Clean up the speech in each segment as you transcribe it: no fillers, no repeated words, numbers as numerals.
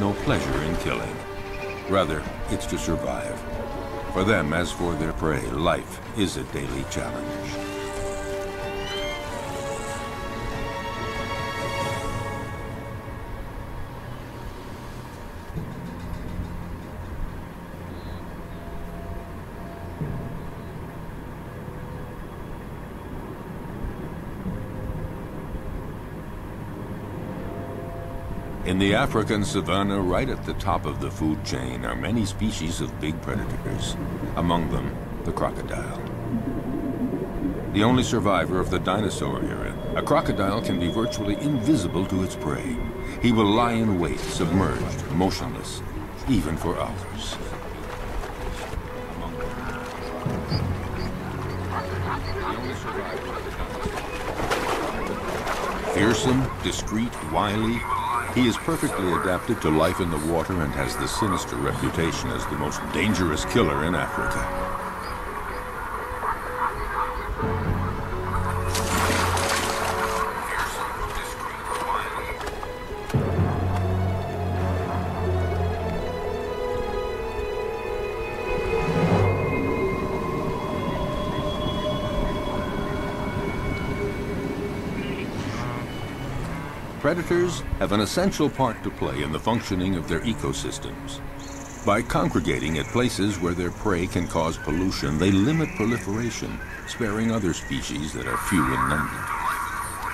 no pleasure in killing. Rather, it's to survive. For them, as for their prey, life is a daily challenge. In the African savanna, right at the top of the food chain, are many species of big predators. Among them, the crocodile. The only survivor of the dinosaur era, a crocodile can be virtually invisible to its prey. He will lie in wait, submerged, motionless, even for hours. Fearsome, discreet, wily, he is perfectly adapted to life in the water and has the sinister reputation as the most dangerous killer in Africa. Predators have an essential part to play in the functioning of their ecosystems. By congregating at places where their prey can cause pollution, they limit proliferation, sparing other species that are few in number.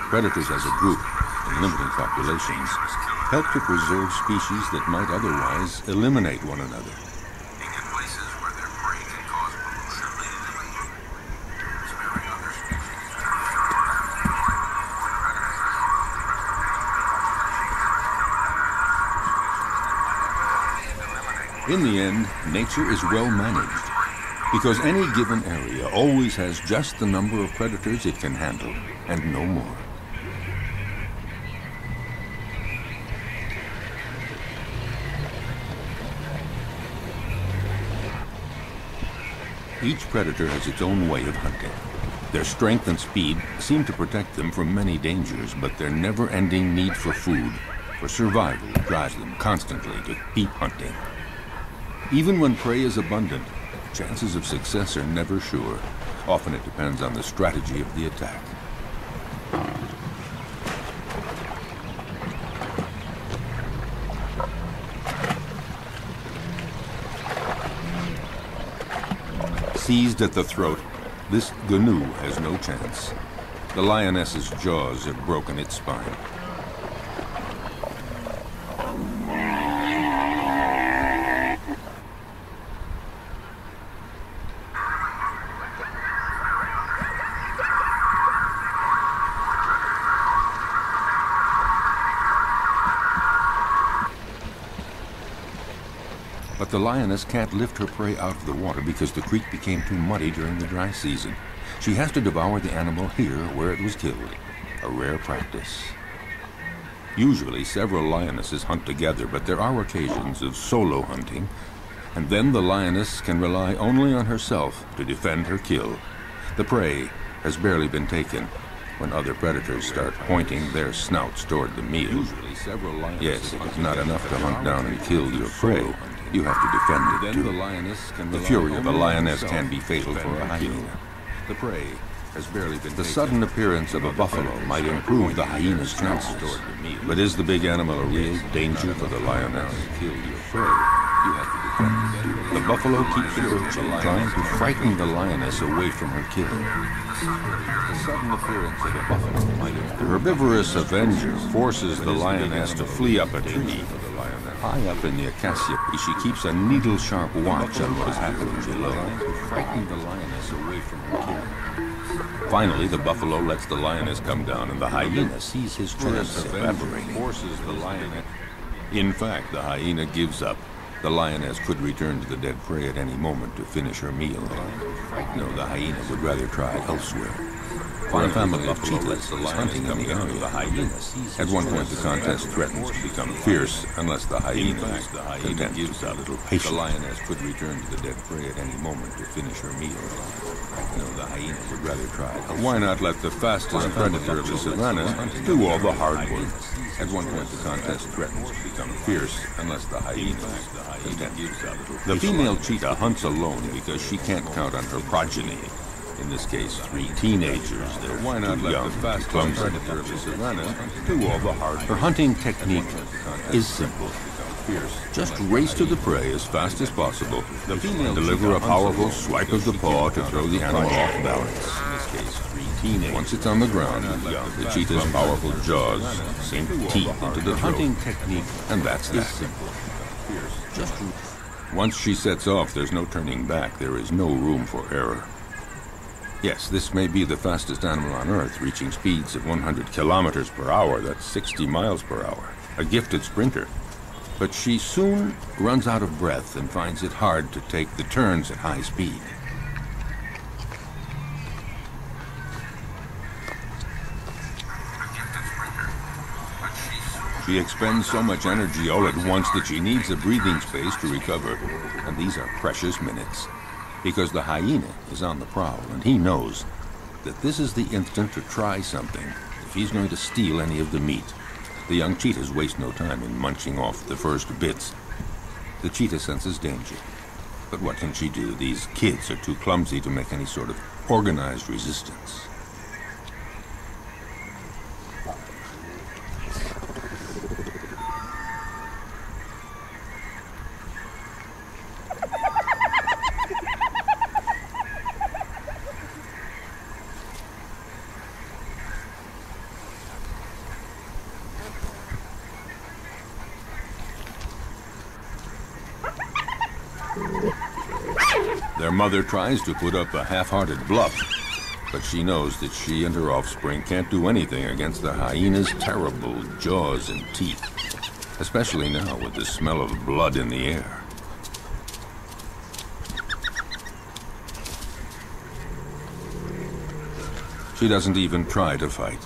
Predators as a group, in limiting populations, help to preserve species that might otherwise eliminate one another. In the end, nature is well managed, because any given area always has just the number of predators it can handle, and no more. Each predator has its own way of hunting. Their strength and speed seem to protect them from many dangers, but their never-ending need for food, for survival, drives them constantly to keep hunting. Even when prey is abundant, chances of success are never sure. Often it depends on the strategy of the attack. Seized at the throat, this gnu has no chance. The lioness's jaws have broken its spine. But the lioness can't lift her prey out of the water because the creek became too muddy during the dry season. She has to devour the animal here where it was killed, a rare practice. Usually several lionesses hunt together, but there are occasions of solo hunting, and then the lioness can rely only on herself to defend her kill. The prey has barely been taken when other predators start pointing their snouts toward the meal. Yes, it is not enough to hunt down and kill your prey. You have to defend it too. The fury of a lioness can be fatal for a hyena. The prey has barely been. The sudden appearance of a buffalo might improve the hyena's chances. But is the big animal a real danger for the lioness? Kill your prey. You have to defend it. The buffalo keeps approaching, trying to frighten the lioness away from her kill. The sudden appearance of a buffalo might improve. The herbivorous avenger forces the lioness to flee up a tree. High up in the acacia tree, she keeps a needle-sharp watch on what is happening below, frightening the lioness away from her kill. Finally, the buffalo lets the lioness come down, and the hyena sees his chance evaporating. Forces the lioness. In fact, the hyena gives up. The lioness could return to the dead prey at any moment to finish her meal. No, the hyena would rather try elsewhere. For a family of cheetahs is hunting in the area. At one point, the contest threatens to become fierce unless the hyena is content to be a little patient. The lioness could return to the dead prey at any moment to finish her meal. No, the hyena would rather try. Why not let the fastest predator of the savannah do all the hard work? At one point, the contest threatens to become fierce unless the hyena is content. The female cheetah hunts alone because she can't count on her progeny. In this case, 3 teenagers. They're why not let the fast predator of the savannah do all the hard work. Her hunting technique is simple. Just race to the prey as fast as possible. The female deliver a powerful swipe of the paw to throw the animal off balance. In this case, 3 teenagers. Once it's on the ground, the cheetah's powerful jaws sink teeth into the hunting technique, and that's that. Once she sets off, there's no turning back. There is no room for error. Yes, this may be the fastest animal on Earth, reaching speeds of 100 kilometers per hour. That's 60 miles per hour. A gifted sprinter. But she soon runs out of breath and finds it hard to take the turns at high speed. She expends so much energy all at once that she needs a breathing space to recover. And these are precious minutes. Because the hyena is on the prowl, and he knows that this is the instant to try something if he's going to steal any of the meat. The young cheetahs waste no time in munching off the first bits. The cheetah senses danger. But what can she do? These kids are too clumsy to make any sort of organized resistance. Their mother tries to put up a half-hearted bluff, but she knows that she and her offspring can't do anything against the hyena's terrible jaws and teeth, especially now with the smell of blood in the air. She doesn't even try to fight.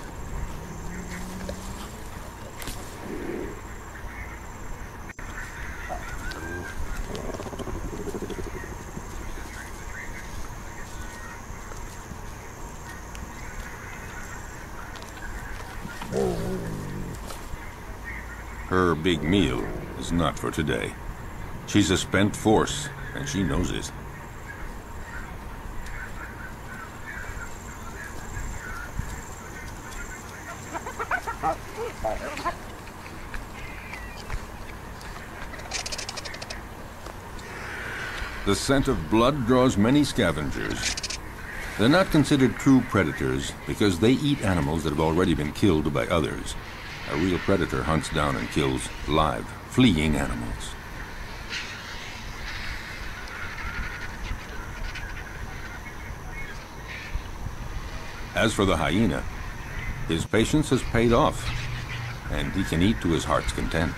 Her big meal is not for today. She's a spent force, and she knows it. The scent of blood draws many scavengers. They're not considered true predators because they eat animals that have already been killed by others. A real predator hunts down and kills live, fleeing animals. As for the hyena, his patience has paid off, and he can eat to his heart's content.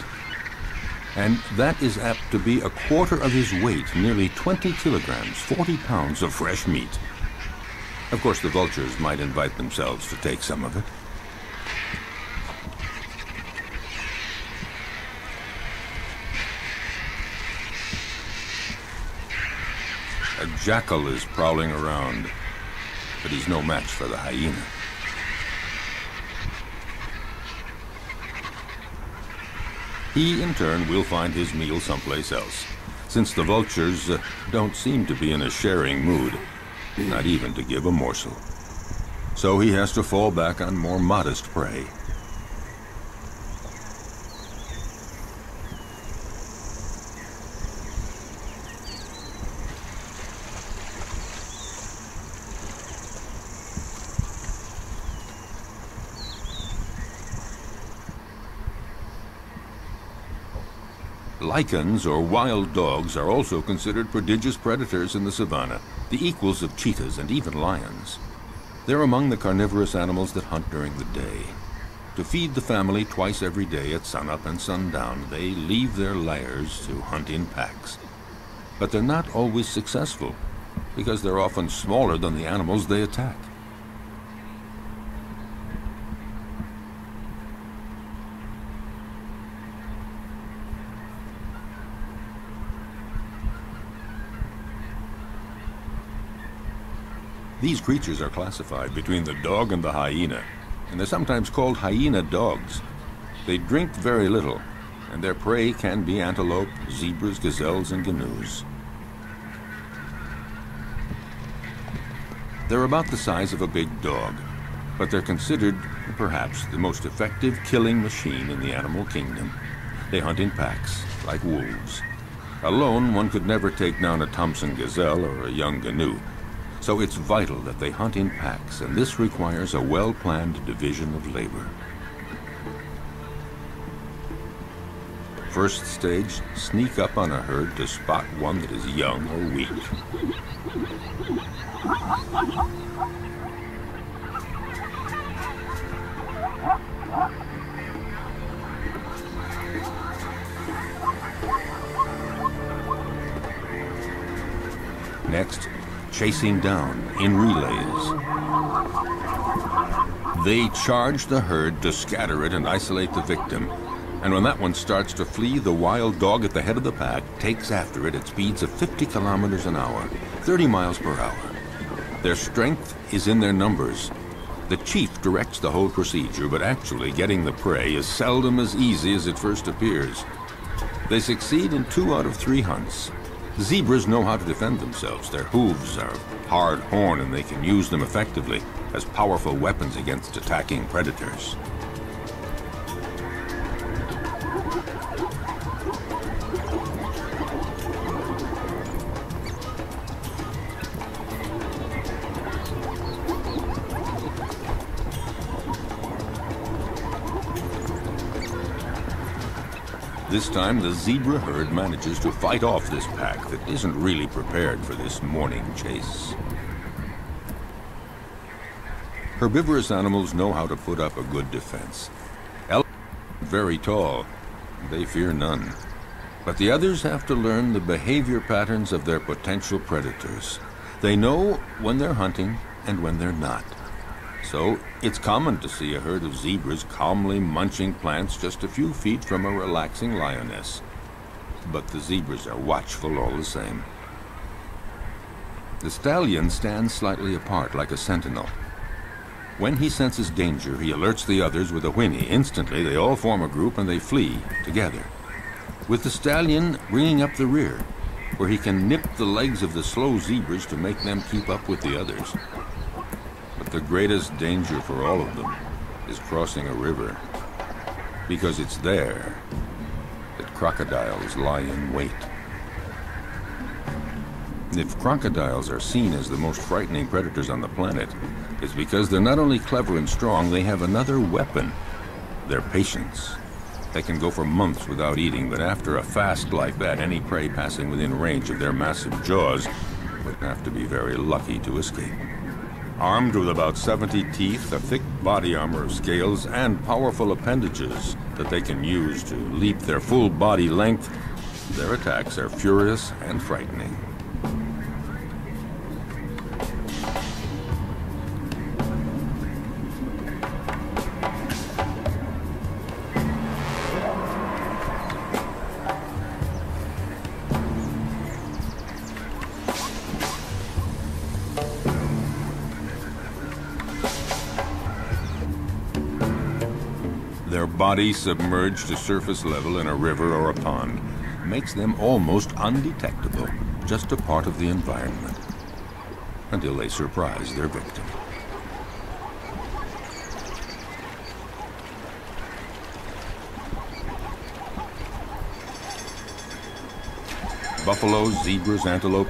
And that is apt to be a quarter of his weight, nearly 20 kilograms, 40 pounds of fresh meat. Of course, the vultures might invite themselves to take some of it. A jackal is prowling around, but he's no match for the hyena. He, in turn, will find his meal someplace else, since the vultures don't seem to be in a sharing mood, not even to give a morsel. So he has to fall back on more modest prey. Lichens, or wild dogs, are also considered prodigious predators in the savanna, the equals of cheetahs and even lions. They're among the carnivorous animals that hunt during the day. To feed the family twice every day at sunup and sundown, they leave their lairs to hunt in packs. But they're not always successful, because they're often smaller than the animals they attack. These creatures are classified between the dog and the hyena, and they're sometimes called hyena dogs. They drink very little, and their prey can be antelope, zebras, gazelles, and gnus. They're about the size of a big dog, but they're considered, perhaps, the most effective killing machine in the animal kingdom. They hunt in packs, like wolves. Alone, one could never take down a Thompson gazelle or a young gnu. So it's vital that they hunt in packs, and this requires a well-planned division of labor. First stage, sneak up on a herd to spot one that is young or weak. Next, chasing down in relays. They charge the herd to scatter it and isolate the victim. And when that one starts to flee, the wild dog at the head of the pack takes after it at speeds of 50 kilometers an hour, 30 miles per hour. Their strength is in their numbers. The chief directs the whole procedure, but actually getting the prey is seldom as easy as it first appears. They succeed in 2 out of 3 hunts. Zebras know how to defend themselves. Their hooves are hard horn, and they can use them effectively as powerful weapons against attacking predators. This time, the zebra herd manages to fight off this pack that isn't really prepared for this morning chase. Herbivorous animals know how to put up a good defense. Elephants are very tall. They fear none. But the others have to learn the behavior patterns of their potential predators. They know when they're hunting and when they're not. So, it's common to see a herd of zebras calmly munching plants just a few feet from a relaxing lioness. But the zebras are watchful all the same. The stallion stands slightly apart like a sentinel. When he senses danger, he alerts the others with a whinny. Instantly, they all form a group and they flee together, with the stallion bringing up the rear, where he can nip the legs of the slow zebras to make them keep up with the others. But the greatest danger for all of them is crossing a river, because it's there that crocodiles lie in wait. If crocodiles are seen as the most frightening predators on the planet, it's because they're not only clever and strong, they have another weapon: their patience. They can go for months without eating, but after a fast like that, any prey passing within range of their massive jaws would have to be very lucky to escape. Armed with about 70 teeth, a thick body armor of scales, and powerful appendages that they can use to leap their full body length, their attacks are furious and frightening. Their body submerged to surface level in a river or a pond makes them almost undetectable, just a part of the environment, until they surprise their victim. Buffalo, zebras, antelope,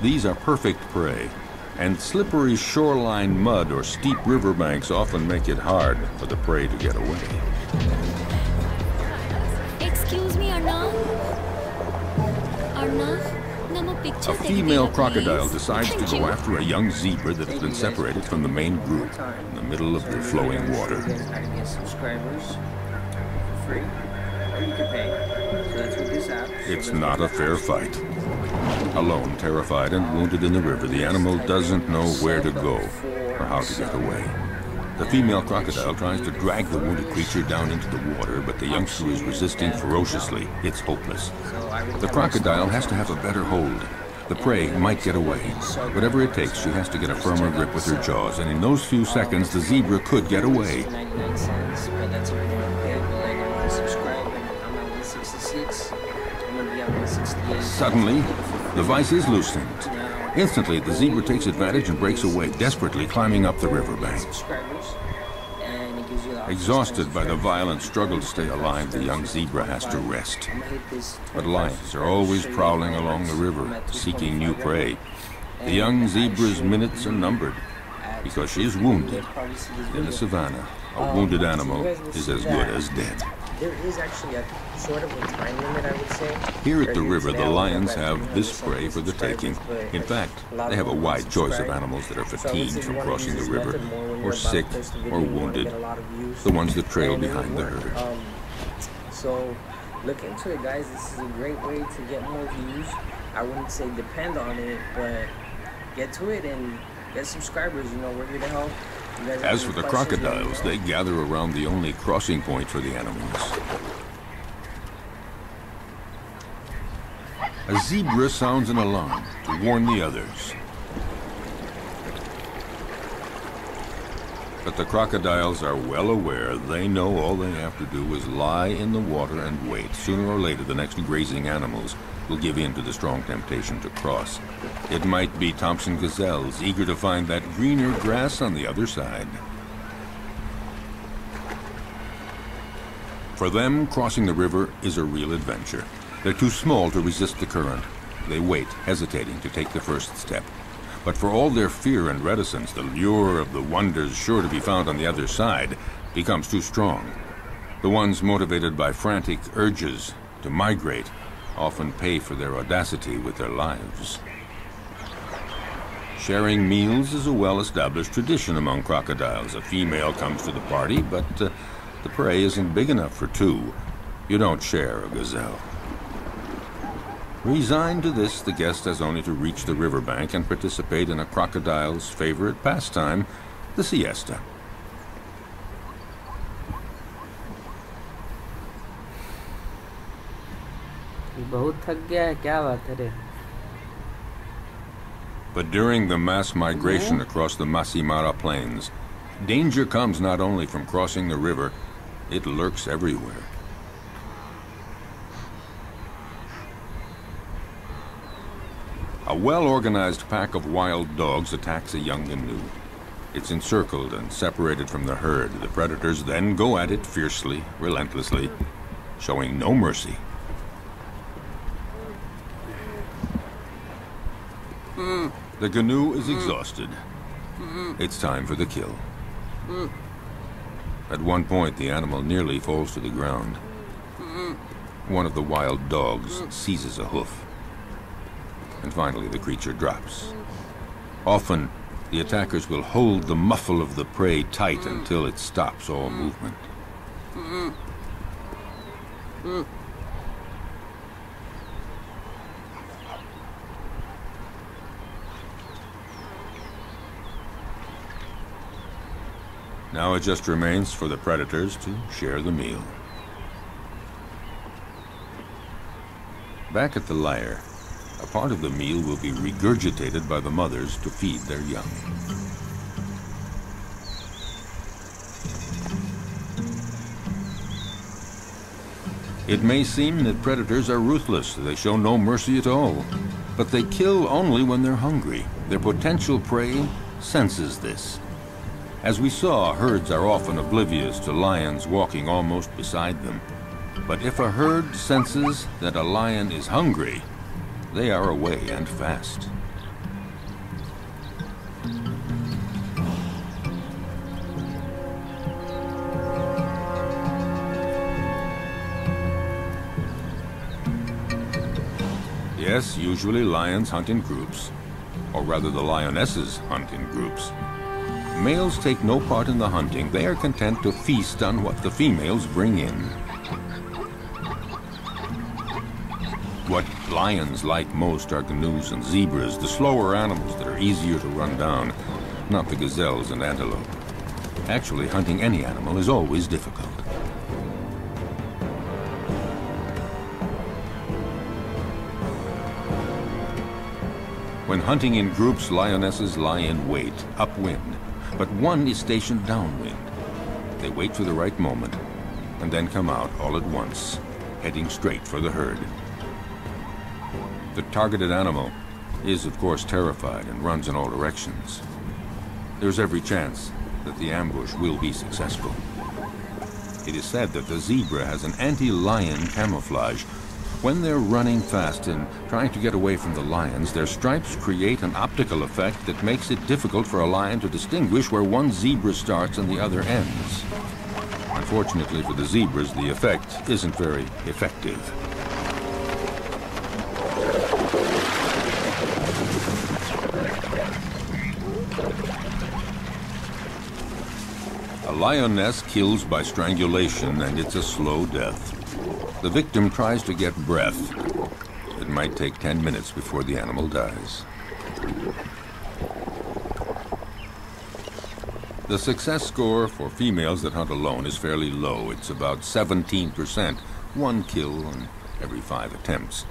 these are perfect prey. And slippery shoreline mud or steep riverbanks often make it hard for the prey to get away. Excuse me, Arna? A female crocodile decides to go after a young zebra that has been separated from the main group in the middle of the flowing water. It's not a fair fight. Alone, terrified and wounded in the river, the animal doesn't know where to go or how to get away. The female crocodile tries to drag the wounded creature down into the water, but the youngster is resisting ferociously. It's hopeless. The crocodile has to have a better hold. The prey might get away. Whatever it takes, she has to get a firmer grip with her jaws, and in those few seconds, the zebra could get away. Suddenly, the vice is loosened. Instantly, the zebra takes advantage and breaks away, desperately climbing up the riverbank. Exhausted by the violent struggle to stay alive, the young zebra has to rest. But lions are always prowling along the river, seeking new prey. The young zebra's minutes are numbered because she is wounded. In the savannah, a wounded animal is as good as dead. There is actually a sort of a time limit, I would say. Here at the river, the lions have this prey for the taking. In fact, they have a wide choice of animals that are fatigued from crossing the river, or sick, or wounded, the ones that trail behind the herd. So, look into it, guys. This is a great way to get more views. I wouldn't say depend on it, but get to it and get subscribers. You know, we're here to help. As for the crocodiles, they gather around the only crossing point for the animals. A zebra sounds an alarm to warn the others. But the crocodiles are well aware. They know all they have to do is lie in the water and wait. Sooner or later, the next grazing animals will give in to the strong temptation to cross. It might be Thompson gazelles, eager to find that greener grass on the other side. For them, crossing the river is a real adventure. They're too small to resist the current. They wait, hesitating to take the first step. But for all their fear and reticence, the lure of the wonders sure to be found on the other side becomes too strong. The ones motivated by frantic urges to migrate often pay for their audacity with their lives. Sharing meals is a well-established tradition among crocodiles. A female comes to the party, but the prey isn't big enough for two. You don't share a gazelle. Resigned to this, the guest has only to reach the riverbank and participate in a crocodile's favorite pastime, the siesta. But during the mass migration across the Masimara Plains, danger comes not only from crossing the river, it lurks everywhere. A well-organized pack of wild dogs attacks a young canoe. It's encircled and separated from the herd. The predators then go at it fiercely, relentlessly, showing no mercy. The canoe is exhausted. It's time for the kill. At one point, the animal nearly falls to the ground. One of the wild dogs seizes a hoof. And finally, the creature drops. Often, the attackers will hold the muffle of the prey tight until it stops all movement. Now it just remains for the predators to share the meal. Back at the lair, a part of the meal will be regurgitated by the mothers to feed their young. It may seem that predators are ruthless. They show no mercy at all. But they kill only when they're hungry. Their potential prey senses this. As we saw, herds are often oblivious to lions walking almost beside them. But if a herd senses that a lion is hungry, they are away and fast. Yes, usually lions hunt in groups, or rather the lionesses hunt in groups. Males take no part in the hunting. They are content to feast on what the females bring in. What lions like most are canoes and zebras, the slower animals that are easier to run down, not the gazelles and antelope. Actually, hunting any animal is always difficult. When hunting in groups, lionesses lie in wait, upwind, but one is stationed downwind. They wait for the right moment and then come out all at once, heading straight for the herd. The targeted animal is, of course, terrified and runs in all directions. There's every chance that the ambush will be successful. It is said that the zebra has an anti-lion camouflage. When they're running fast and trying to get away from the lions, their stripes create an optical effect that makes it difficult for a lion to distinguish where one zebra starts and the other ends. Unfortunately for the zebras, the effect isn't very effective. A lioness kills by strangulation, and it's a slow death. The victim tries to get breath. It might take 10 minutes before the animal dies. The success score for females that hunt alone is fairly low. It's about 17%, 1 kill in every 5 attempts.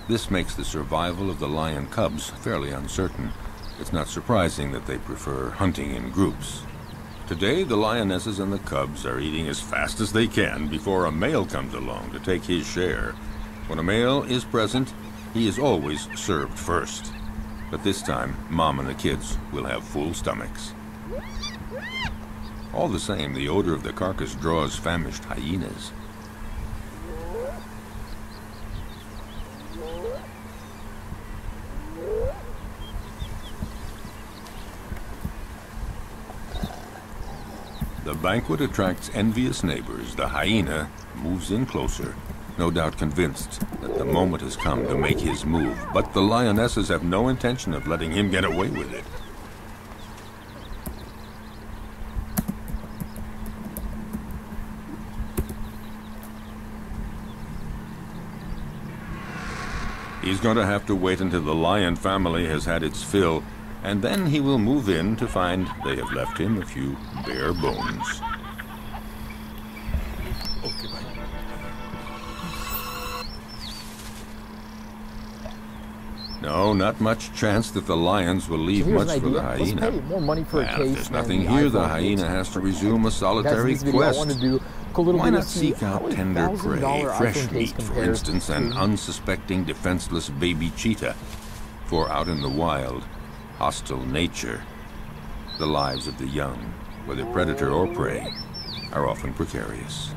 This makes the survival of the lion cubs fairly uncertain. It's not surprising that they prefer hunting in groups. Today, the lionesses and the cubs are eating as fast as they can before a male comes along to take his share. When a male is present, he is always served first. But this time, Mom and the kids will have full stomachs. All the same, the odor of the carcass draws famished hyenas. The banquet attracts envious neighbors. The hyena moves in closer, no doubt convinced that the moment has come to make his move. But the lionesses have no intention of letting him get away with it. He's going to have to wait until the lion family has had its fill, and then he will move in to find they have left him a few bare bones. Okay, bye. No, not much chance that the lions will leave much for the hyena. More money for a case. If there's nothing here, the hyena has to resume a solitary quest. Why not seek out tender prey, fresh meat, for instance, an unsuspecting, defenseless baby cheetah? For out in the wild, hostile nature, the lives of the young, whether predator or prey, are often precarious.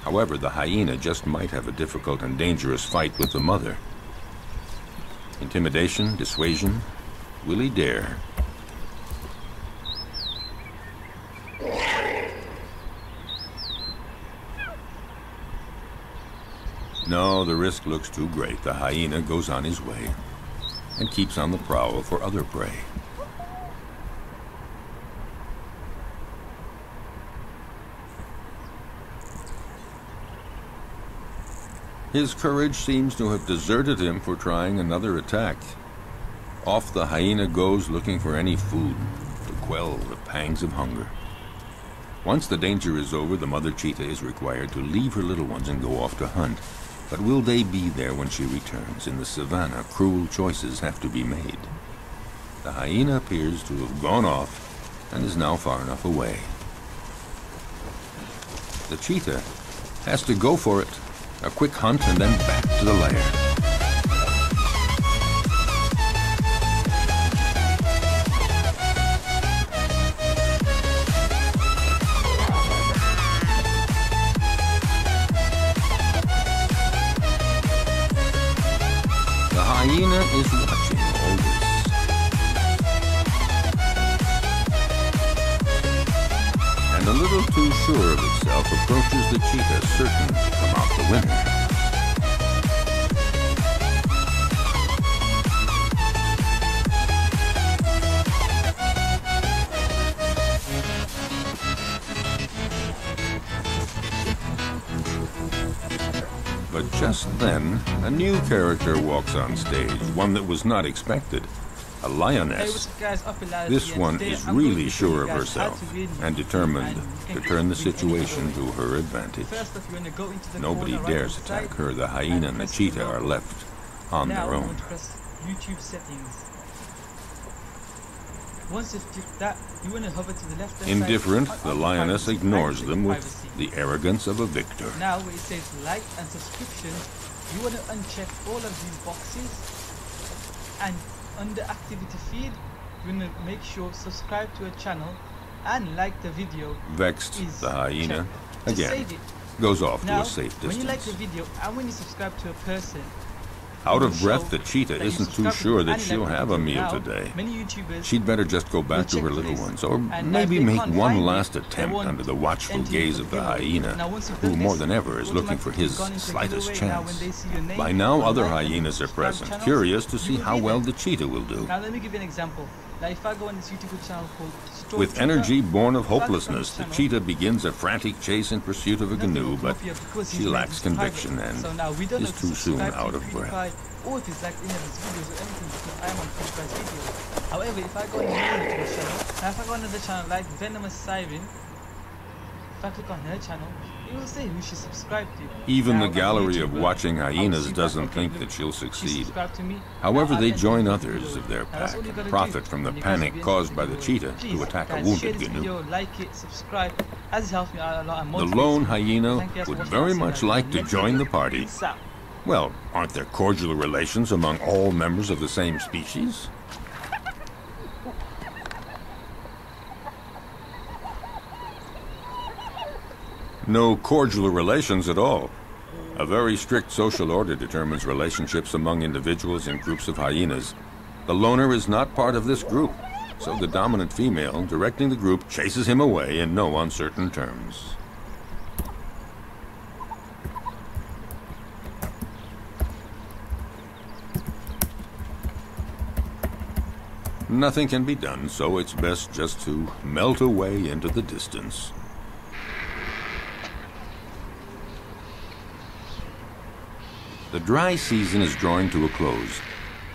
However, the hyena just might have a difficult and dangerous fight with the mother. Intimidation, dissuasion, will he dare? No, the risk looks too great. The hyena goes on his way and keeps on the prowl for other prey. His courage seems to have deserted him for trying another attack. Off the hyena goes looking for any food to quell the pangs of hunger. Once the danger is over, the mother cheetah is required to leave her little ones and go off to hunt. But will they be there when she returns? In the savannah, cruel choices have to be made. The hyena appears to have gone off and is now far enough away. The cheetah has to go for it. A quick hunt and then back to the lair. The hyena is watching all this. And a little too sure of itself, approaches the cheetah, certain to come out the winner. But just then, a new character walks on stage, one that was not expected. A lioness. This one is really sure of herself and determined to turn the situation to her advantage. Nobody dares attack her. The hyena and the cheetah are left on their own. Once you've clicked that, you want to hover to the left hand Indifferent, side. the lioness ignores them with the arrogance of a victor. Now where it says like and subscriptions, you want to uncheck all of these boxes, and under activity feed, you want to make sure subscribe to a channel and like the video. Vexed, the hyena, again, save it. goes off Now, to a safe distance. when you like the video and when you subscribe to a person, Out of breath, the cheetah isn't too sure that she'll have a meal today. Many YouTubers She'd better just go back to her little ones, or maybe make one last attempt under the watchful gaze of the hyena, who more than ever is looking for his slightest chance. By now, other hyenas are present, curious to see how well the cheetah will do. Now let me give you an example. Now if I go on this YouTube channel called Store With Cheetah, energy born of hopelessness, the cheetah begins a frantic chase in pursuit of a canoe, but she lacks conviction and is too soon out of breath. Or if it's like any of his videos or anything, because I am on PewDiePie's video. However, if I go on another YouTube channel, now if I go on another channel like Venomous Siren, if I click on her channel, it will say who she subscribed to. Even now, the gallery of YouTuber, watching hyenas I'll see doesn't that, think okay, that she'll she succeed. subscribed to me. However, Now, they I'll join let others you of their know. Now, that's pack all you and gotta profit do. from the And you guys panic have been caused by the video. cheetah Please, to attack a guys, wounded share this canoe. video, like it, subscribe, as it helps me out a lot. And The motivates lone me. hyena Thank you guys for would watching. very I'll see you much guys in like the to next join video. the party. Peace out. Well, aren't there cordial relations among all members of the same species? No cordial relations at all. A very strict social order determines relationships among individuals in groups of hyenas. The loner is not part of this group, so the dominant female directing the group chases him away in no uncertain terms. Nothing can be done, so it's best just to melt away into the distance. The dry season is drawing to a close,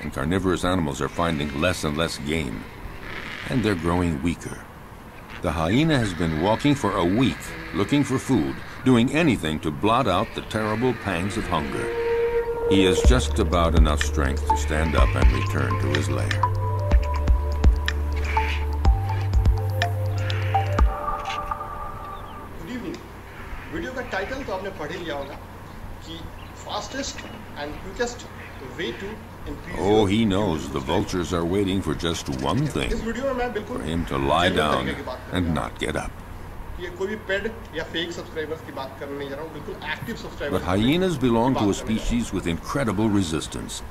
and carnivorous animals are finding less and less game, and they're growing weaker. The hyena has been walking for a week, looking for food, doing anything to blot out the terrible pangs of hunger. He has just about enough strength to stand up and return to his lair. Good evening video का title तो आपने पढ़ ही लिया होगा कि fastest and quickest way to increase Oh, he knows the vultures are waiting for just one thing, इस video में मैं for बिल्कुल him to lie genuine down तरीके की बात कर and रहा not get up. हूं। ये कोई भी पेड या फेक सब्सक्राइबर्स की बात करने नहीं जा रहा हूँ, बिल्कुल active But subscribers hyenas belong to a species with incredible resistance.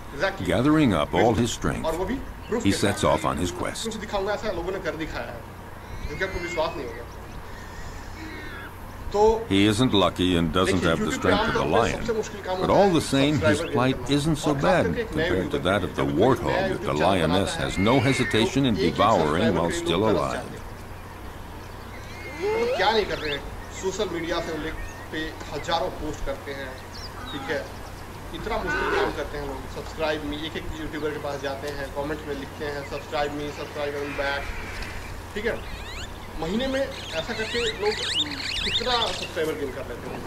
Gathering up all his और strength, वो भी proof he के sets साथ। off on his quest. Proof दिखाऊंगा, ऐसा लोगों ने कर दिखाया है जिनका कोई विश्वास नहीं होगा। तो He isn't lucky and doesn't have the strength of the lion, but all the same, his plight isn't so bad compared to that of the warthog that the lioness has no hesitation in devouring while still alive. वो क्या नहीं कर रहे हैं, social media से पे हजारों post करते हैं, ठीक है, इतना मुश्किल काम करते हैं लोग। सब्सक्राइब मी, एक एक यूट्यूबर के पास जाते हैं, कमेंट में लिखते हैं सब्सक्राइब मी, सब्सक्राइब बैक, ठीक है। महीने में ऐसा करके लोग कितना सब्सक्राइबर गेन कर लेते हैं।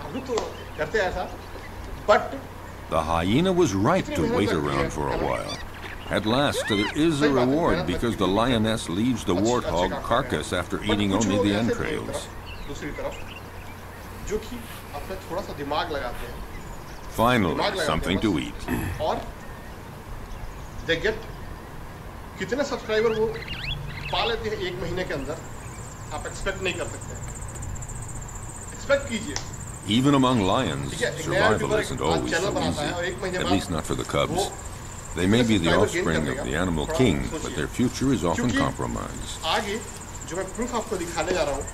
हम लोग तो करते हैं ऐसा, but The hyena was right to wait around for a while. At last, there is a reward because the lioness leaves the warthog carcass after eating only the entrails. दूसरी तरफ जो कि अपना थोड़ा सा दिमाग लगाते हैं, Finally, something to eat. और दे गेट कितने सब्सक्राइबर वो पा लेते हैं एक महीने के अंदर, आप एक्सपेक्ट नहीं कर सकते। एक्सपेक्ट कीजिए, Even among lions, ठीक है, एक नया survival यूट्यूबर isn't आज always चैनल so बनाता है और easy, एक महीने at बाद least not for the cubs. वो They may be the subscriber gain offspring कर of लेगा। the animal थोड़ा king, सोचिए। but their future is often क्योंकि compromised. आगे जो मैं प्रूफ आपको दिखाने जा रहा हूँ,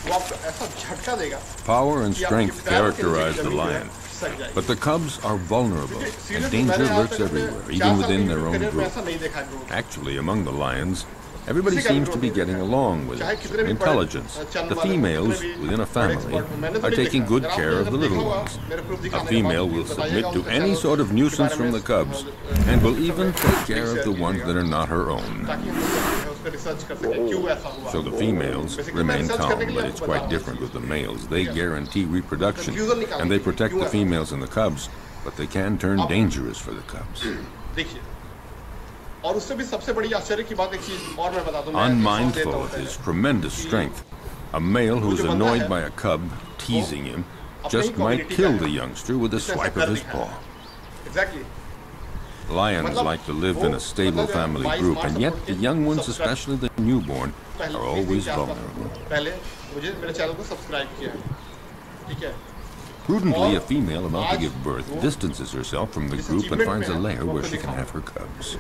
वो आपको ऐसा झटका देगा Power and कि आपके strength पैरों के नीचे characterize the जमीन जो है, lion, खिसक जाएगी। but the cubs are vulnerable, क्योंकि and seriously, danger मैंने आज lurks तक अपने everywhere, 4 even साल within के their own करियर में group. ऐसा नहीं देखा growth। Actually, among the lions, everybody seems to be getting along with it. Intelligence. The females within a family are taking good care of the little ones. A female will submit to any sort of nuisance from the cubs and will even take care of the ones that are not her own. ताकि हम लोग उस पर research कर सकें क्यों ऐसा हुआ। So the females remain calm, but it's quite different with the males. They guarantee reproduction, and they protect the females and the cubs, but they can turn dangerous for the cubs. देखिए, और उससे भी सबसे बड़ी आश्चर्य की बात एक चीज और मैं बता दूं, मैं Unmindful of his tremendous strength, a male who's annoyed by a cub teasing him just might kill the youngster with a swipe of his paw. Exactly. Lions like to live in a stable family group, and yet the young ones, especially the newborn, are always vulnerable. पहले मुझे मेरे channel को subscribe किया है, ठीक है? Prudently, a female about to give birth distances herself from the group and finds a lair where she can have her cubs.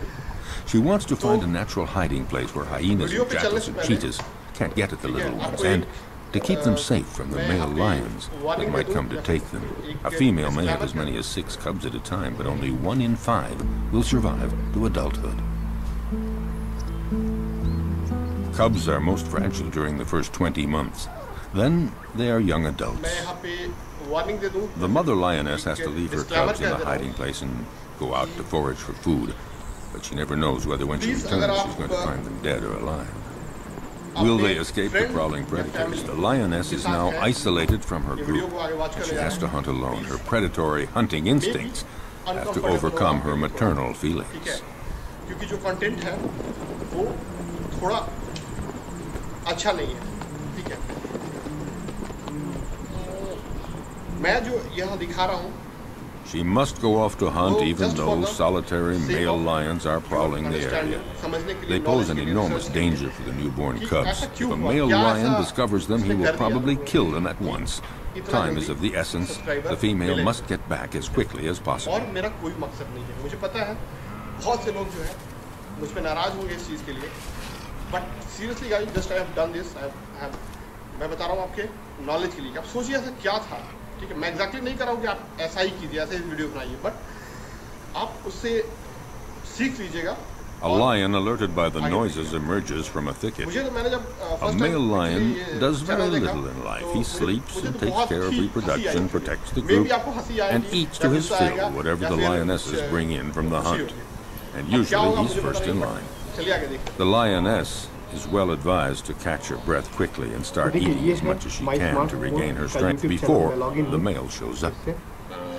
She wants to find a natural hiding place where hyenas and jackals and cheetahs can't get at the little ones, and to keep them safe from the male lions that might come to take them. A female may have as many as 6 cubs at a time, but only 1 in 5 will survive to adulthood. Cubs are most fragile during the first 20 months. Then they are young adults. The mother lioness has to leave her cubs in the hiding place and go out to forage for food, but she never knows whether when she returns she's going to find them dead or alive. Will they escape the prowling predators? The lioness is now isolated from her group, and she has to hunt alone. Her predatory hunting instincts have to overcome her maternal feelings. क्योंकि जो content है वो थोड़ा अच्छा नहीं है, ठीक है? मैं जो यहाँ दिखा रहा हूँ, she must go off to hunt even though solitary male lions are prowling the area. They pose an enormous danger for the newborn cubs. If a male lion discovers them, he will probably kill them at once. Time is of the essence. The female must get back as quickly as possible. और मेरा कोई मकसद नहीं है, मुझे पता है बहुत से लोग जो है मुझ पे नाराज होंगे इस चीज़ के लिए, but seriously guys, just I have done this. मैं बता रहा हूँ आपके नॉलेज के लिए। आप सोचिए ऐसा क्या था, ठीक है? मैं एग्जैक्टली नहीं कर रहा हूँ कि आप ऐसा ही कीजिए, ऐसे ही वीडियो बनाइए, बट आप उससे सीख लीजिएगा। A lion alerted by the noises emerges from a thicket. A male lion does very little in life. He sleeps and takes care of reproduction, protects the group, and eats to his fill whatever the lionesses bring in from the hunt. And usually he's first in line. The lioness is well advised to catch her breath quickly and start eating as much as she can to regain her strength before the male shows up.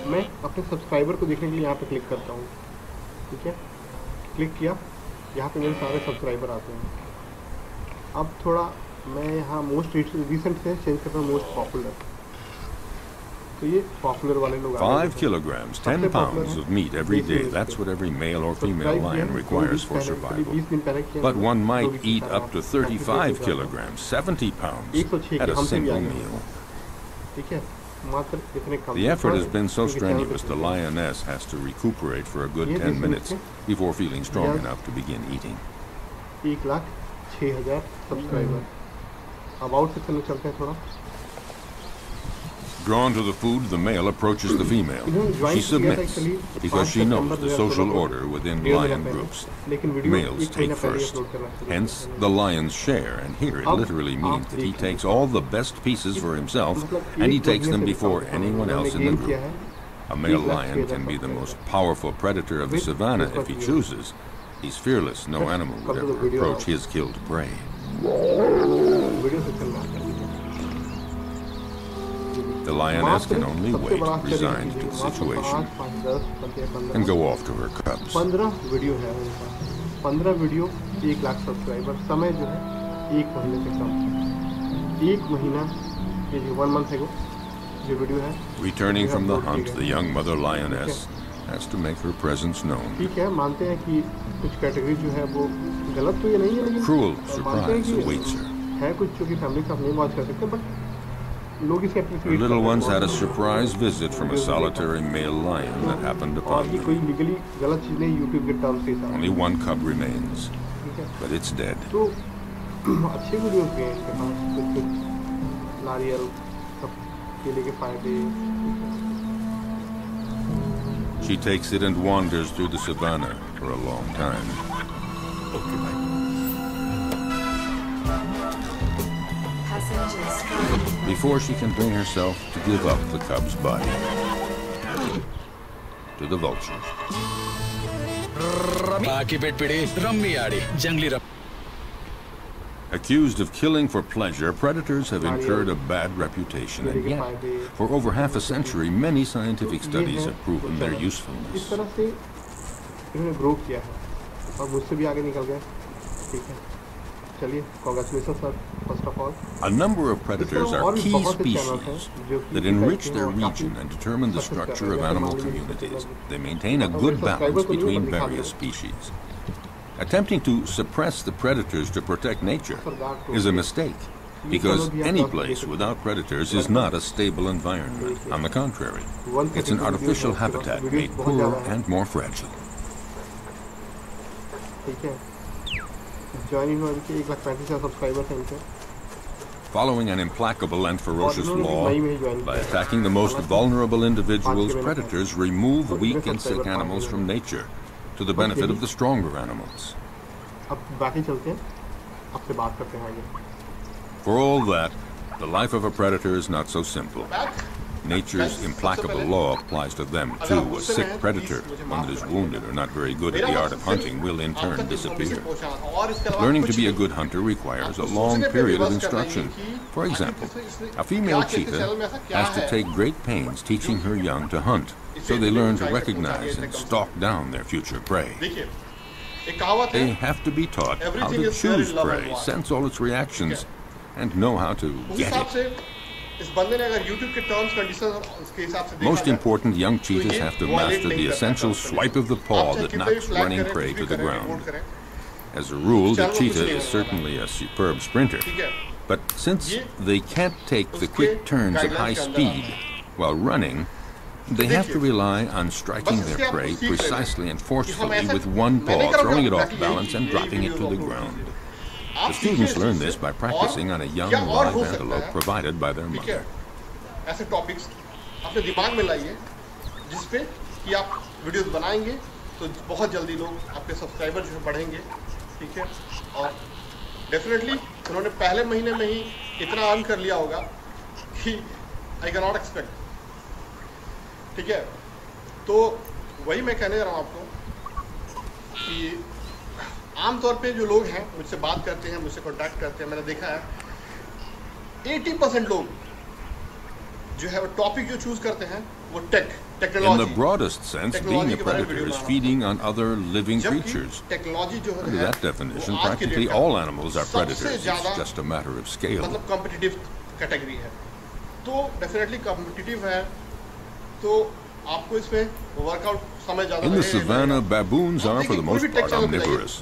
मैं अपने subscriber को देखने के लिए यहाँ पे click करता हूँ, ठीक है? क्लिक किया, यहाँ पे मेरे सारे सब्सक्राइबर आते हैं। अब थोड़ा मैं यहाँ मोस्ट रिसेंट से चेंज करता हूँ मोस्ट पॉपुलर, तो ये पॉपुलर वाले लोग 5 kilograms, 10 pounds of meat every day. That's what every male or female lion requires for survival. But one might eat up to 35 kilograms, 70 pounds at a single meal. The effort has been so strenuous, the lioness has to recuperate for a good 10 minutes before feeling strong enough to begin eating. 1,06,000 subscriber. About से चलते हैं थोड़ा। Drawn to the food, the male approaches the female. She submits because she knows the social order within lion groups. Males take first. Hence, the lions share, and here it literally means that he takes all the best pieces for himself, and he takes them before anyone else in the group. A male lion can be the most powerful predator of the savannah if he chooses. He's fearless. No animal would ever approach his killed prey. The lioness can only wait, resigned to the situation, and go off to her cubs. 15 video है उनका, 15 video, 1 lakh subscriber, समय जो है 1 महीने से कम, 1 महीना, ये जो 1 month ago जो वीडियो है। Returning from the hunt, the young mother lioness has to make her presence known. ठीक है, मानते हैं कि कुछ कैटेगरी जो है वो गलत तो ये नहीं है, लेकिन Cruel surprise awaits her. है कुछ जो कि फैमिली साथ नहीं वॉच कर सकते, but Her little ones had a surprise visit from a solitary male lion that happened upon them. Only 1 cub remains, but it's dead. She takes it and wanders through the savannah for a long time. Before she can bring herself to give up the cub's body to the vultures. Accused of killing for pleasure, predators have incurred a bad reputation, and yet, for over half a century, many scientific studies have proven their usefulness. और मुझसे भी आगे निकल गए। ठीक है, चलिए, congratulation sir, first of all. A number of predators are key species that enrich their region and determine the structure of animal communities. They maintain a good balance between various species. Attempting to suppress the predators to protect nature is a mistake, because any place without predators is not a stable environment. On the contrary, it's an artificial habitat made poorer and more fragile. ठीक है, joining हो इनके 1,35,000 subscribers हैं इनके। Following an implacable and ferocious law, by attacking the most vulnerable individuals, predators remove weak and sick animals from nature to the benefit of the stronger animals. अब बाकी चलते हैं, आपसे बात करते हैं आगे। For all that, the life of a predator is not so simple. Nature's implacable law applies to them too. A sick predator, one that is wounded or not very good at the art of hunting, will in turn disappear. Learning to be a good hunter requires a long period of instruction. For example, a female cheetah has to take great pains teaching her young to hunt, so they learn to recognize and stalk down their future prey. They have to be taught how to choose prey, sense all its reactions, and know how to get it. Most important, young cheetahs have to master the essential swipe of the paw that knocks running prey to the ground. As a rule, the cheetah is certainly a superb sprinter, but since they can't take the quick turns at high speed while running, they have to rely on striking their prey precisely and forcefully with one paw, throwing it off balance and dropping it to the ground. The students learn this by practicing on a young live antelope provided by their mother. ऐसे topics अपने दिमाग में लाइए जिसपे कि आप videos बनाएंगे तो बहुत जल्दी लोग आपके सब्सक्राइबर जो है बढ़ेंगे। ठीक है, और डेफिनेटली उन्होंने पहले महीने में ही इतना अर्न कर लिया होगा कि आई कैन नॉट एक्सपेक्ट। ठीक है, तो वही मैं कहने जा रहा हूँ आपको कि आमतौर पे जो लोग हैं मुझसे बात करते हैं, मुझसे कांटेक्ट करते हैं, मैंने देखा है 80% लोग जो है वो टॉपिक जो चूज करते हैं वो technology. In the broadest sense, being a predator is feeding on other living creatures. Technology जो है, Under that definition, practically all animals are predators. It's just a matter of scale. मतलब competitive category है, तो definitely competitive है, तो आपको इसमें workout समय ज़्यादा। In the savannah, baboons are for the most part omnivorous,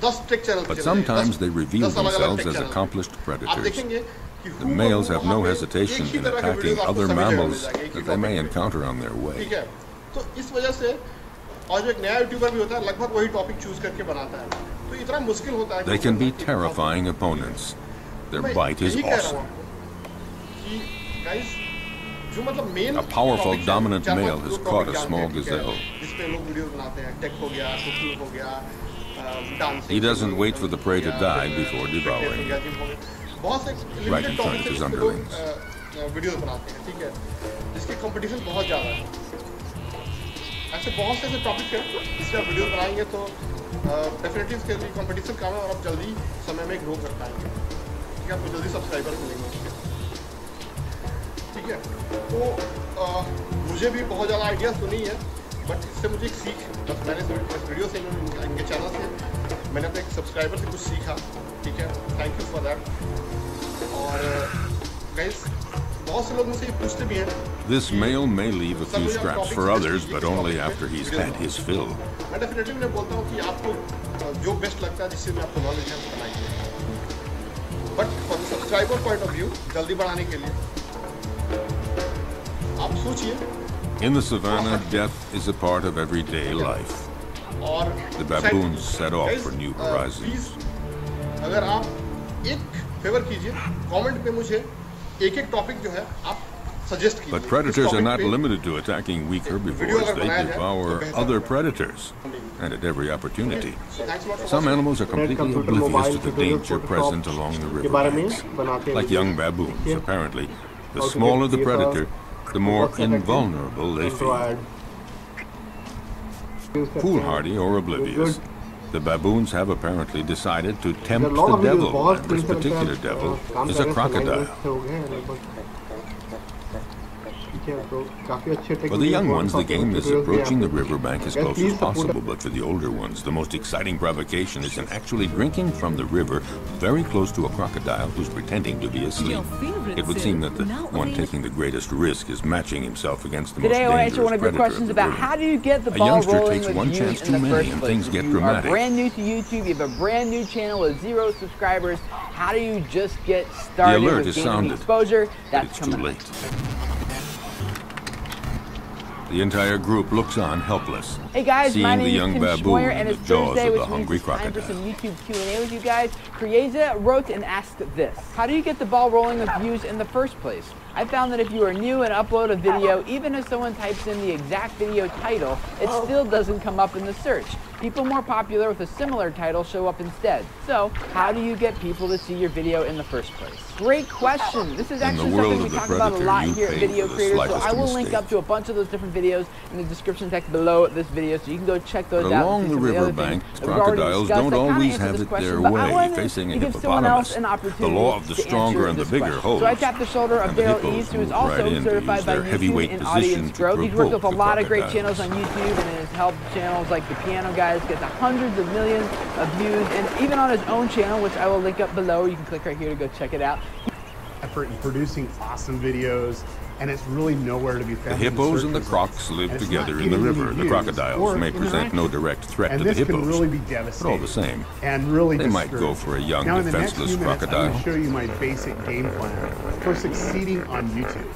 but sometimes they reveal themselves as accomplished predators. The males have no hesitation in attacking other mammals that they may encounter on their way. ठीक है, तो इस वजह से और जो एक नया यूट्यूबर भी होता है लगभग वही टॉपिक चूज करके बनाता है, तो इतना मुश्किल होता है। They can be terrifying opponents. Their bite is awesome. कि गाइस जो मतलब main A powerful dominant male has caught a small gazelle. जिसपे लोग वीडियो बनाते हैं, टेक हो गया, कुकिंग हो गया, dancing. He doesn't wait for the prey to die before devouring it. बहुत से Right in front of his underlings. Videos बनाते हैं, ठीक है, जिसकी कंपटीशन बहुत ज़्यादा है। ऐसे बहुत से ऐसे टॉपिक हैं जिससे आप वीडियो बनाएंगे तो डेफिनेटली इसके लिए कंपटीशन कम है और आप जल्दी समय में ग्रो कर पाएंगे। ठीक है, आपको जल्दी सब्सक्राइबर मिलेंगे। ठीक है, तो मुझे भी बहुत ज़्यादा आइडियाज़ तो नहीं है, बट इससे मुझे एक सीख, बस मैंने इस वीडियो से, इनके चैनल से मैंने अपने एक सब्सक्राइबर से कुछ सीखा। ठीक है, थैंक यू फॉर दैट। और गाइस बहुत से लोग मुझसे ये पूछते भी हैं। This male may leave a few scraps for others, but only after he's had his fill. मैं डेफिनेटली मैं बोलता हूँ कि आपको जो बेस्ट लगता है, जिससे में आपको नॉलेज है, वो बनाइए। But for the subscriber point of view, जल्दी बढ़ाने के लिए आप सोचिए। In the savannah, death is a part of everyday life. और The baboons set off for new horizons. अगर आप एक फेवर कीजिए, कमेंट पे मुझे एक टॉपिक जो है आप सजेस्ट कीजिए। But predators are not limited to attacking weak herbivores. They devour other predators, and at every opportunity. Some animals are completely oblivious to the danger present along the riverbanks. Like young baboons, apparently, the smaller the predator, the more invulnerable they feel. Foolhardy or oblivious, the baboons have apparently decided to tempt the devil, and this particular devil is a crocodile. For the young ones, the game is approaching the riverbank as close as possible, but for the older ones, the most exciting provocation is in actually drinking from the river very close to a crocodile who's pretending to be asleep. It would seem that the one taking the greatest risk is matching himself against the most Today I want to dangerous answer one of your predator questions of the about river. how do you get the A ball youngster rolling takes with one views chance in too the many first and place. things get If you dramatic. are brand new to YouTube, you have a brand new channel with 0 subscribers, how do you just get started alert with is gaining sounded, exposure? But That's it's too coming up. late. The entire group looks on helpless, Hey guys, seeing my the name young is Tim baboon Schmoyer, in and the it's jaws Thursday, of which the means hungry it's time for crocodile. some YouTube Q&A with you guys. Krieza wrote and asked this: how do you get the ball rolling with views in the first place? I found that if you are new and upload a video, even if someone types in the exact video title, it still doesn't come up in the search. People more popular with a similar title show up instead. So, how do you get people to see your video in the first place? Great question. This is actually something we talk about a lot here at Video Creators, so I will link up to a bunch of those different videos in the description text below this video, so you can go check those But out. along the riverbank, crocodiles don't always have it their way, facing a hippopotamus. The law of the stronger and the bigger holds. So I tapped the shoulder of And the Daryl hippos East, who is move also right in to certified use by their YouTube heavyweight in position audience to growth. He's worked with a provoke the lot of great crocodiles. channels on YouTube, and has helped channels like the Piano Guys get to hundreds of millions of views, and even on his own channel, which I will link up below. You can click right here to go check it out. Effort in producing awesome videos, and it's really nowhere to be The found. hippos in and the search crocs results. live And it's together not in the getting river. any The views crocodiles or may present no interaction. direct threat And to the this can hippos. really be But devastating. all the same, and really they might go discouraging. for a young, Now, in the next defenseless few minutes, I'm crocodile. going to show you my basic game plan for succeeding on YouTube.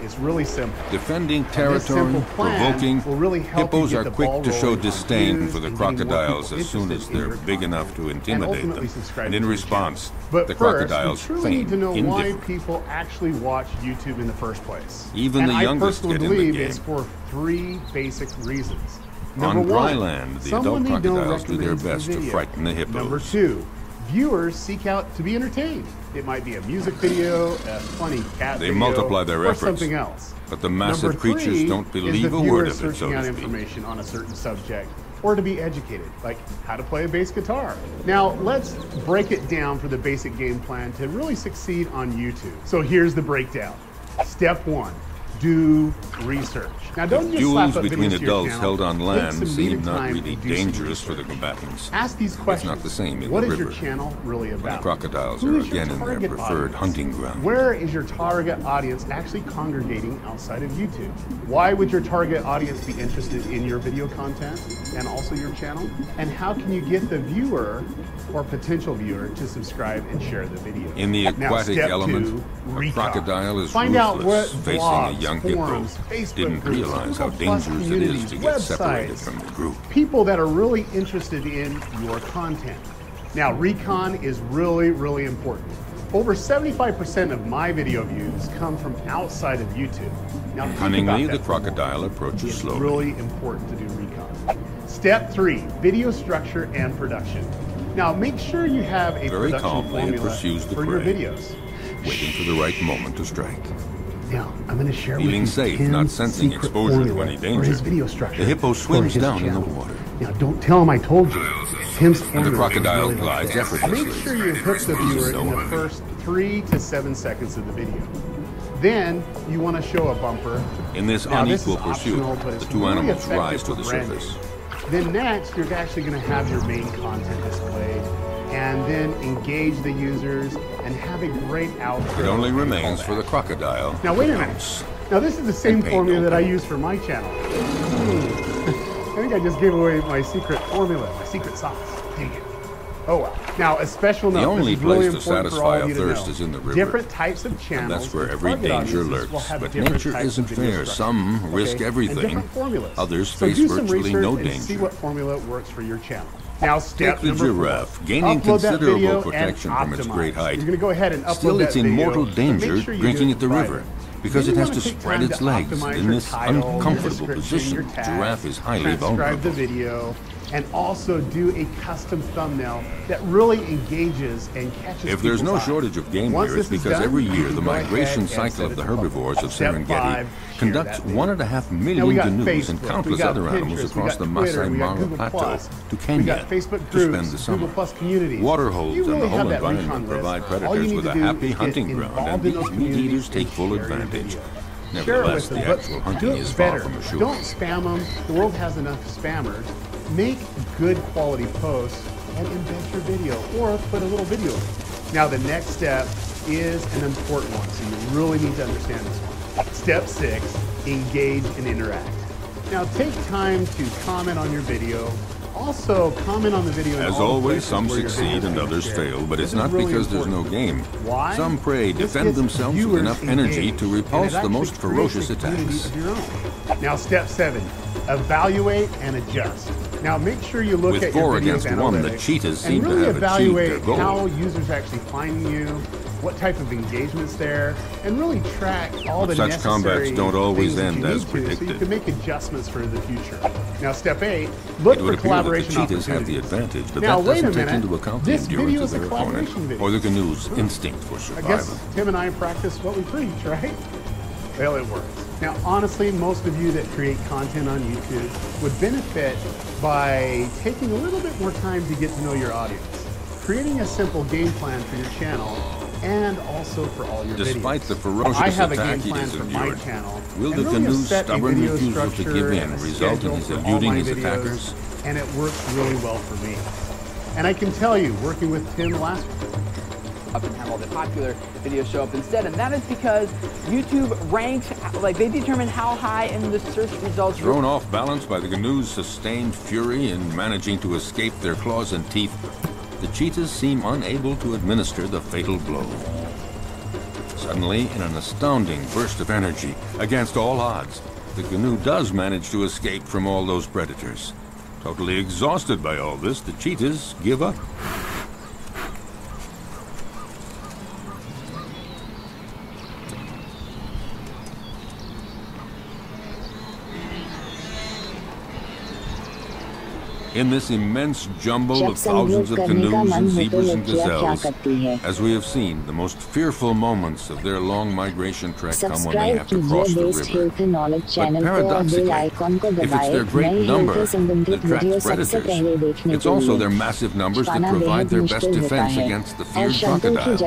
It's really simple. Defending This territory, simple plan provoking, will really help you hippos get are the quick ball to show rolling on disdain views for the and getting more crocodiles people as soon as interested in they're your big content, enough to and intimidate ultimately them. subscribe And to in your response, channel. But the first, crocodiles we truly need to feign know why indifference. people actually watch YouTube in the first place. Even and the I youngest personally get in the believe game. it's for 3 basic reasons. On Number dry one, land, the someone adult they know crocodiles do their recommends the best to video. frighten the hippos. Number 2, viewers seek out to be entertained. It might be a music video, a funny cat They video, multiply their or efforts. something else. But the massive Number 3 creatures don't is believe the a viewer word of it, so searching out to speak. information on a certain subject or to be educated, like how to play a bass guitar. Now, let's break it down for the basic game plan to really succeed on YouTube. So here's the breakdown. Step 1, do research. Now, don't just Duels slap up between videos to your adults channel. held on Take land some seem needed not time really and do some dangerous for the research. combatants. Ask these questions. not the same in What the is your river. channel really When about? the crocodiles Who are is your again in their target preferred audience? hunting ground. Where is your target audience actually congregating outside of YouTube? Why would your target audience be interested in your video content and also your channel? And how can you get the viewer or potential viewer to subscribe and share the video? In the Now, aquatic step element, 2, a recon. crocodile is Find out ruthless, what facing blogs, a young hippo. forums, Facebook Didn't groups, realize how Google Plus dangerous it is to get communities, separated websites, from the group. people that are really interested in your content. Now, recon is really, really important. Over 75% of my video views come from outside of YouTube. Now, think Cunningly, about the that for a crocodile moment. approaches It's slowly. really important to do recon. Step 3, video structure and production. Now, make sure you have a Very production calmly, it formula pursues the for your prey. videos. Waiting for the right moment to strike. Now, I'm going to share Feeling with you safe, 10 not sensing secret exposure to formula any for danger. his video structure The hippo for swims his down in the channel. water. Now, don't tell him I told you. Tim's And the formula is crocodile really glides like this. effortlessly. Make sure you hook the viewer in the first 3 to 7 seconds of the video. Then you want to show a bumper. In this Now, this unequal is pursuit, optional, but the it's two really animals effective rise to for the branding. surface. Then next, you're actually going to have your main content displayed, and then engage the users and have a great outro. It only and remains callback. for the crocodile Now wait to a minute. pounce. Now this is the same And pay formula no that I penalty. use for my channel. I think I just gave away my secret formula, my secret sauce. Dang it. Oh well. Now a special note. The only this is really place to important for satisfy all a of you to thirst know. is in the river. Different types of channels. And that's where with every target danger audiences will lurks. have But different nature types isn't of video fair. structure, Some risk okay? everything. And different formulas. Others So face do some virtually research no and danger. see what formula works for your channel. Now step Take the number 4. giraffe, gaining Upload that considerable video and protection from its optimize. great height. You're going to go ahead and upload Still, that it's in video, mortal but danger make sure you drinking do at the it river private. because Then it you has wanna to take spread time its to legs. optimize In your this title, your uncomfortable description, position, your the tags, giraffe is highly transcribe vulnerable. the video, and also do a custom thumbnail that really engages and catches If there's no people's eye. shortage of game Once here, it's this is because done, every you year can the go ahead migration and cycle set of it the to public. herbivores of Step Serengeti 5, conducts share that 1.5 Now we million got canoes and Facebook, countless we got other animals Pinterest, across the we got Twitter, Masai we got Mara Google Plateau Plus, to we Kenya got Facebook to spend groups, the summer. Google Plus communities. Water holes You and the really whole have that recon environment list. provide All you predators need with to a do happy is get hunting ground, involved and in those these meat eaters communities take and full share your advantage. video. share it Nevertheless, with them, the but actual do hunting it is far better. from assured. Don't spam them. The world has enough spammers. Make good quality posts and embed your video, or put a little video in. Now the next step is an important one, so you really need to understand this one. Step 6, engage and interact. Now take time to comment on your video. Also, comment on the video. As always, some succeed and others fail, but it's not because there's no game. Why? Some prey defend themselves with enough energy to repulse the most ferocious attacks. Now, step 7, evaluate and adjust. Now, make sure you look With at your 4 video's against 1, the analytics cheetahs and seem to really have achieved their evaluate goal. how users are actually finding you, what type of engagement's there, and really track all the Such necessary combats don't always things that end you as need to, so you predicted. can make adjustments for the future. Now, step 8, look It for would appear that the collaboration cheetahs have the opportunities. advantage, but Now, that wait a doesn't take minute. into account the This video endurance of is a their collaboration opponent video. or the canoe's instinct for I survival. guess Tim and I practice what we preach, right? Well, it works. Now, honestly, most of you that create content on YouTube would benefit by taking a little bit more time to get to know your audience, creating a simple game plan for your channel, and also for all your Despite videos. the ferocious I have a attack game he plan has for my endured, channel. will and the really have canoe's set a stubborn video refusal to structure give in and a result in schedule his for all eluding my his videos, attackers? and it works really well for me. And I can tell you, working with Tim last up and have all the popular videos show up instead, and that is because YouTube ranks, like they determine how high in the search results. Thrown off balance by the canoe's sustained fury in managing to escape their claws and teeth, the cheetahs seem unable to administer the fatal blow. Suddenly, in an astounding burst of energy, against all odds, the canoe does manage to escape from all those predators. Totally exhausted by all this, the cheetahs give up. In this immense jumble of thousands of canoes and zebras and gazelles, as we have seen, the most fearful moments of their long migration trek come when they have to cross the river. But paradoxically, if it's their great number that attracts predators, it's also their massive numbers that provide their best defense against the feared crocodiles.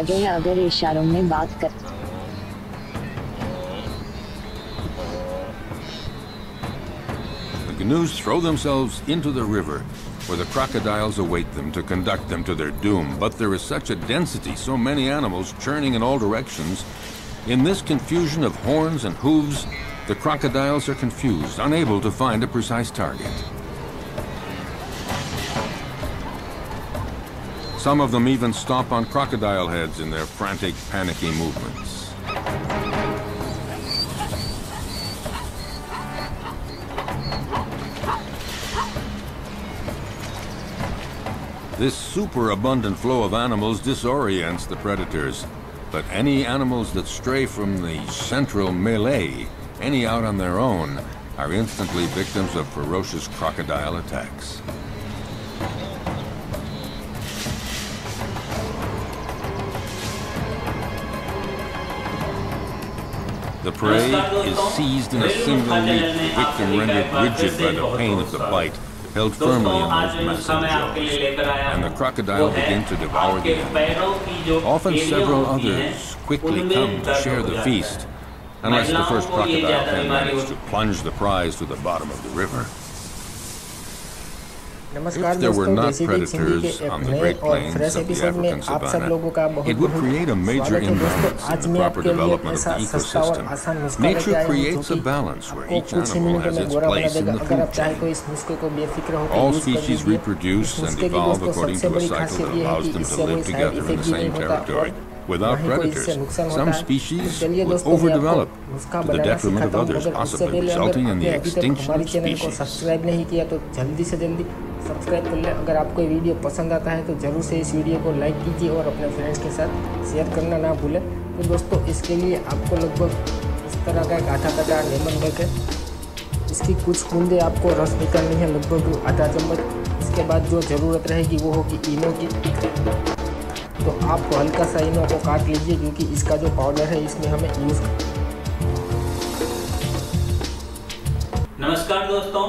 The canoes throw themselves into the river, where the crocodiles await them to conduct them to their doom. But there is such a density, so many animals churning in all directions. In this confusion of horns and hooves, the crocodiles are confused, unable to find a precise target. Some of them even stomp on crocodile heads in their frantic, panicky movements. This superabundant flow of animals disorients the predators, but any animals that stray from the central melee, any out on their own, are instantly victims of ferocious crocodile attacks. The prey is seized in a single leap, the victim rendered rigid by the pain of the bite, held firmly in those massive jaws, and the crocodile begins to devour the animal. Often several others quickly come to share the feast, unless the first crocodile can manage to plunge the prize to the bottom of the river. If there were not predators on the Great Plains of the African savanna, it would create a major imbalance in the proper development of the ecosystem. Nature creates a balance where each animal has its place in the food chain. All species reproduce and evolve according to a cycle that allows them to live together in the same territory. Without predators, some species would overdevelop to the detriment of others, possibly resulting in the extinction of species. Subscribe कर ले। अगर आपको ये video पसंद आता है तो ज़रूर से इस वीडियो को लाइक कीजिए और अपने फ्रेंड्स के साथ शेयर करना ना भूलें। तो दोस्तों, इसके लिए आपको लगभग इस तरह का एक आटा कटा लेमन करके इसकी कुछ बूंदे आपको रस निकालनी है, लगभग आधा चम्मच। इसके बाद जो ज़रूरत रहेगी वो होगी इनो की। तो आपको हल्का सा इनो को काट लीजिए, क्योंकि इसका जो पाउडर है इसमें हमें यूज़। नमस्कार दोस्तों,